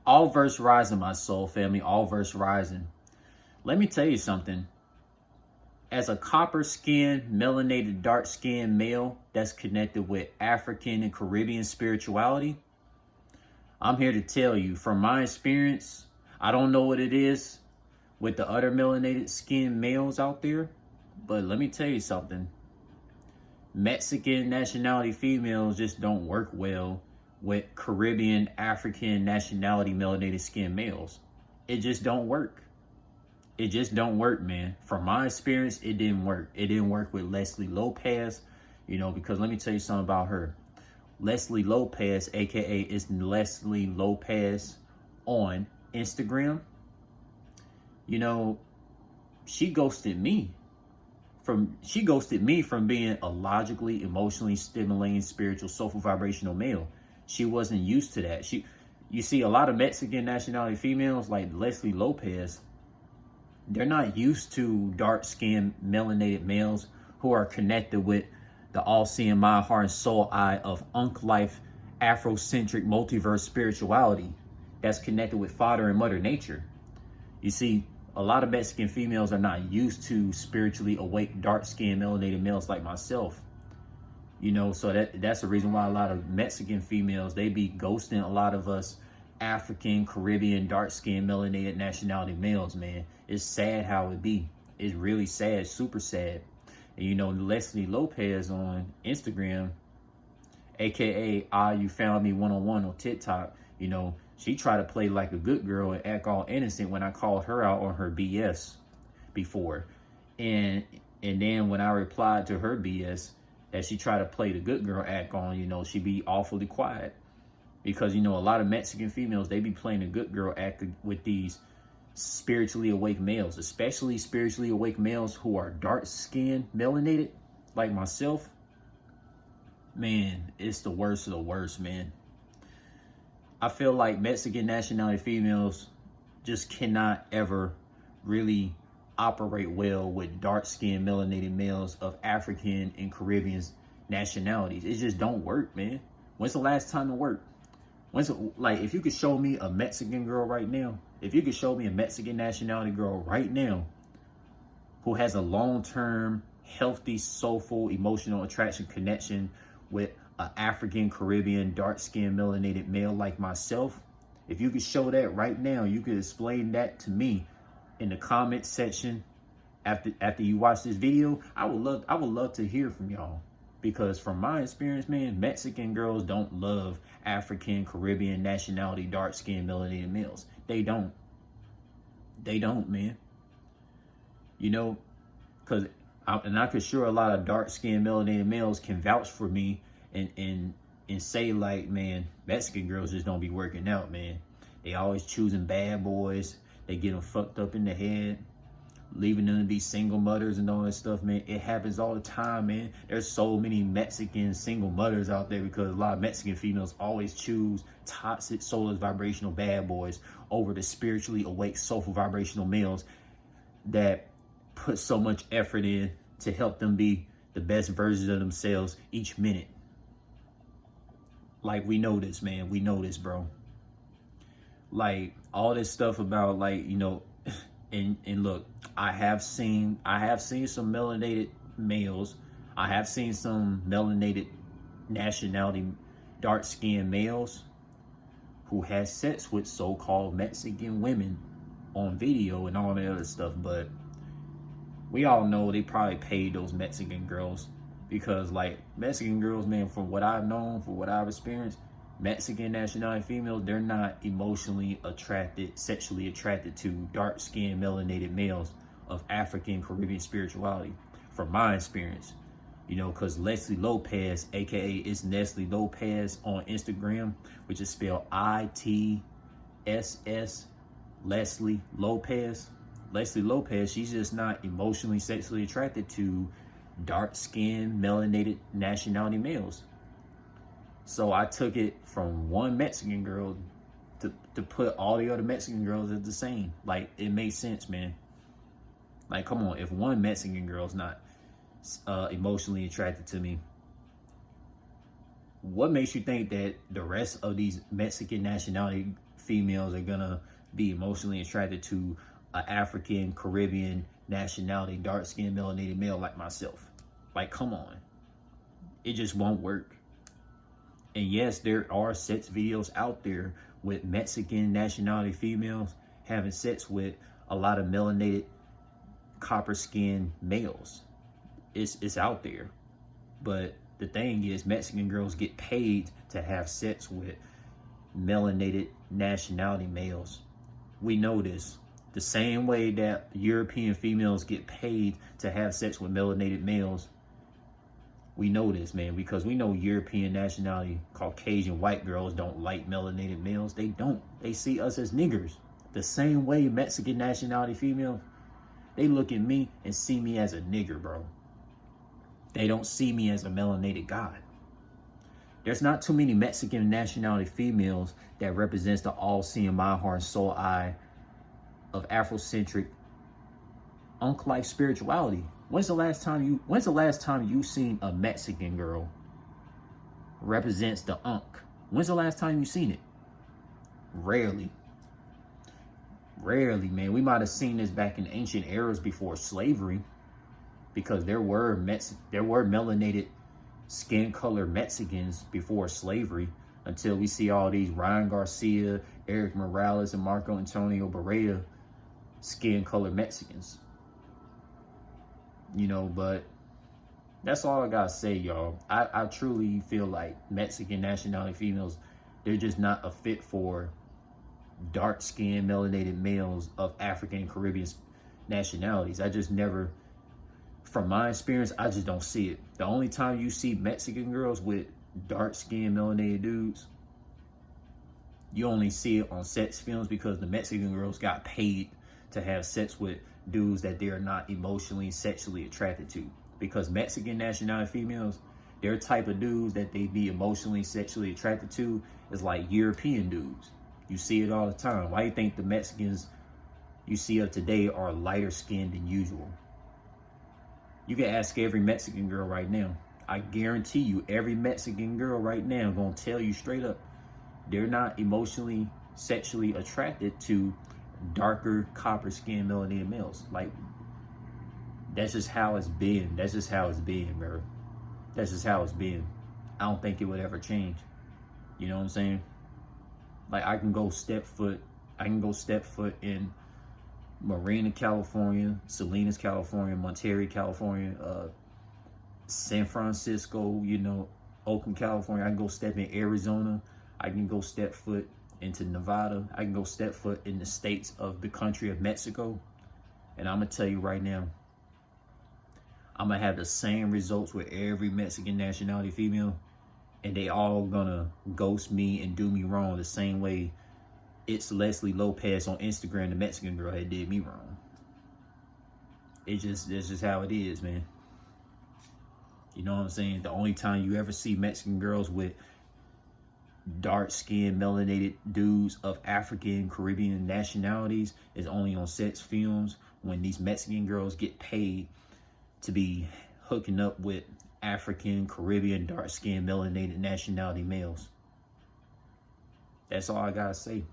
All verse rising, my soul family, all verse rising. Let me tell you something. As a copper-skinned, melanated, dark-skinned male that's connected with African and Caribbean spirituality, I'm here to tell you from my experience, I don't know what it is with the other melanated skinned males out there, but let me tell you something. Mexican nationality females just don't work well with Caribbean, African nationality melanated skin males. It just don't work. It just don't work, man. From my experience, it didn't work. It didn't work with Leslie Lopez, because let me tell you something about her. Leslie Lopez, aka is Leslie Lopez on Instagram. She ghosted me from being a logically, emotionally stimulating, spiritual, soulful, vibrational male. She wasn't used to that. You see, a lot of Mexican nationality females like Leslie Lopez, they're not used to dark-skinned, melanated males who are connected with the all-seeing mind, heart, and soul eye of Unk Life, Afrocentric, multiverse spirituality that's connected with Father and Mother Nature. You see, a lot of Mexican females are not used to spiritually awake, dark-skinned, melanated males like myself. So that's the reason why a lot of Mexican females, they be ghosting a lot of us African, Caribbean, dark-skinned, melanated nationality males, man. It's sad how it be. It's really sad, super sad. And Leslie Lopez on Instagram, aka You Found Me One-on-One on TikTok, she tried to play like a good girl and act all innocent when I called her out on her BS before. And then when I replied to her BS that she tried to play the good girl act on, she be awfully quiet. Because, a lot of Mexican females, they be playing a good girl act with these spiritually awake males, especially spiritually awake males who are dark-skinned, melanated, like myself. Man, it's the worst of the worst, man. I feel like Mexican nationality females just cannot ever really operate well with dark-skinned, melanated males of African and Caribbean nationalities. It just don't work, man. When's the last time it worked? If you could show me a Mexican girl right now, if you could show me a Mexican nationality girl right now who has a long-term, healthy, soulful, emotional attraction connection with an African, Caribbean, dark-skinned, melanated male like myself, if you could show that right now, you could explain that to me in the comment section after you watch this video. I would love to hear from y'all. Because from my experience, man, Mexican girls don't love African, Caribbean nationality, dark-skinned, melanated males. They don't. They don't, man. Because I could sure a lot of dark-skinned, melanated males can vouch for me and say, like, man, Mexican girls just don't be working out, man. They always choosing bad boys. They get them fucked up in the head, leaving them to be single mothers and all that stuff, man. It happens all the time, man. There's so many Mexican single mothers out there because a lot of Mexican females always choose toxic, soulless, vibrational bad boys over the spiritually awake, soulful, vibrational males that put so much effort in to help them be the best versions of themselves each minute. Like, we know this, man. We know this, bro. Like, all this stuff about, like, and look, I have seen some melanated males. I have seen some melanated nationality, dark-skinned males who had sex with so-called Mexican women on video and all that other stuff. But we all know they probably paid those Mexican girls because, like, Mexican girls, man, from what I've known, from what I've experienced, Mexican nationality females, they're not emotionally attracted, sexually attracted to dark-skinned, melanated males of African, Caribbean spirituality, from my experience. Because Leslie Lopez, aka is Leslie Lopez on Instagram, which is spelled ITSS, Leslie Lopez. Leslie Lopez, she's just not emotionally, sexually attracted to dark-skinned, melanated nationality males. So I took it from one Mexican girl to put all the other Mexican girls as the same. Like, it makes sense, man. Like, come on, if one Mexican girl's not emotionally attracted to me, what makes you think that the rest of these Mexican nationality females are gonna be emotionally attracted to an African, Caribbean nationality, dark-skinned, melanated male like myself. Like, come on. It just won't work. And yes, there are sex videos out there with Mexican nationality females having sex with a lot of melanated, copper-skinned males. It's out there. But the thing is, Mexican girls get paid to have sex with melanated nationality males. We know this. The same way that European females get paid to have sex with melanated males. We know this, man, because we know European nationality, Caucasian white girls don't like melanated males. They don't. They see us as niggers. The same way Mexican nationality females, they look at me and see me as a nigger, bro. They don't see me as a melanated god. There's not too many Mexican nationality females that represents the all-seeing mind, heart, and soul eye of Afrocentric unk-life spirituality. When's the last time you seen a Mexican girl represents the unk? When's the last time you seen it? Rarely. Rarely, man. We might have seen this back in ancient eras before slavery, because there were melanated skin color Mexicans before slavery, until we see all these Ryan Garcia, Eric Morales, and Marco Antonio Barrera skin color Mexicans. You know, but that's all I gotta say, y'all. I truly feel like Mexican nationality females, they're just not a fit for dark-skinned, melanated males of African and Caribbean nationalities. I just never, from my experience, I just don't see it. The only time you see Mexican girls with dark-skinned, melanated dudes, you only see it on sex films, because the Mexican girls got paid to have sex with dudes that they're not emotionally, sexually attracted to. Because Mexican nationality females, their type of dudes that they be emotionally, sexually attracted to is like European dudes. You see it all the time. Why do you think the Mexicans you see of today are lighter skinned than usual? You can ask every Mexican girl right now. I guarantee you, every Mexican girl right now gonna tell you straight up, they're not emotionally, sexually attracted to darker, copper-skinned, melanated males. Like, that's just how it's been. That's just how it's been, bro. That's just how it's been. I don't think it would ever change. You know what I'm saying? Like, I can go step foot in Marina, California, Salinas, California, Monterey, California, San Francisco, you know, Oakland, California. I can go step in Arizona. I can go step foot into Nevada. I can go step foot in the states of the country of Mexico. And I'm going to tell you right now, I'm going to have the same results with every Mexican nationality female. And they all going to ghost me and do me wrong the same way it's Leslie Lopez on Instagram, the Mexican girl, that did me wrong. That's just how it is, man. You know what I'm saying? The only time you ever see Mexican girls with dark-skinned, melanated dudes of African, Caribbean nationalities is only on sex films, when these Mexican girls get paid to be hooking up with African, Caribbean, dark-skinned, melanated nationality males. That's all I gotta say.